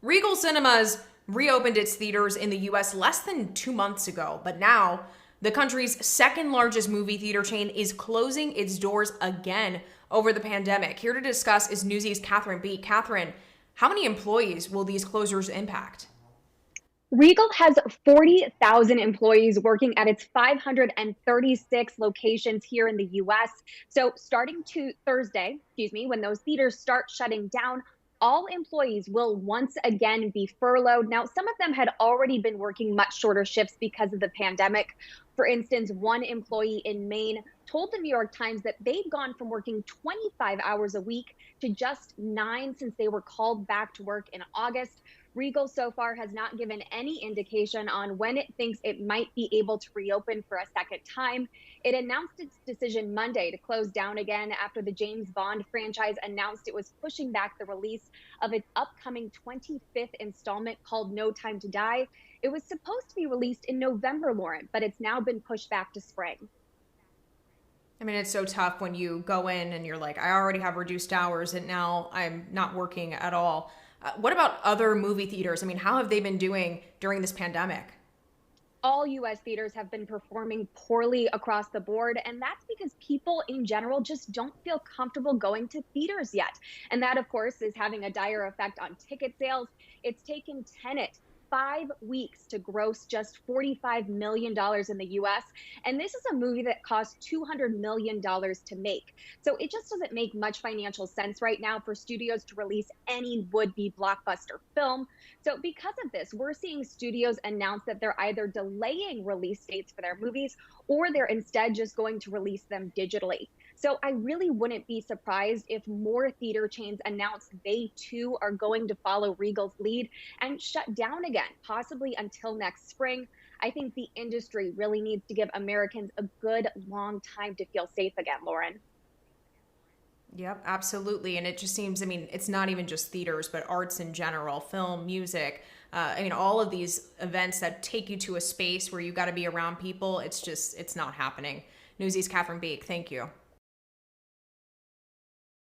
Regal Cinemas reopened its theaters in the US less than 2 months ago, but now the country's second largest movie theater chain is closing its doors again over the pandemic. Here to discuss is Newsy's Catherine Beat. Catherine, how many employees will these closures impact? Regal has 40,000 employees working at its 536 locations here in the US. So starting to Thursday, when those theaters start shutting down, all employees will once again be furloughed. Now, some of them had already been working much shorter shifts because of the pandemic. For instance, one employee in Maine told the New York Times that they've gone from working 25 hours a week to just 9 since they were called back to work in August. Regal so far has not given any indication on when it thinks it might be able to reopen for a second time. It announced its decision Monday to close down again after the James Bond franchise announced it was pushing back the release of its upcoming 25th installment called No Time to Die. It was supposed to be released in November, Lauren, but it's now been pushed back to spring. I mean, it's so tough when you go in and you're like, I already have reduced hours and now I'm not working at all. What about other movie theaters? I mean, how have they been doing during this pandemic? All US theaters have been performing poorly across the board, and that's because people in general just don't feel comfortable going to theaters yet. And that, of course, is having a dire effect on ticket sales. It's taken Tenet 5 weeks to gross just $45 million in the US. And this is a movie that cost $200 million to make. So it just doesn't make much financial sense right now for studios to release any would-be blockbuster film. So because of this, we're seeing studios announce that they're either delaying release dates for their movies or they're instead just going to release them digitally. So I really wouldn't be surprised if more theater chains announce they too are going to follow Regal's lead and shut down again, possibly until next spring. I think the industry really needs to give Americans a good long time to feel safe again, Lauren. Yep, absolutely. And it just seems, I mean, it's not even just theaters, but arts in general, film, music. I mean, all of these events that take you to a space where you got to be around people, it's not happening. Newsy's Catherine Beak, thank you.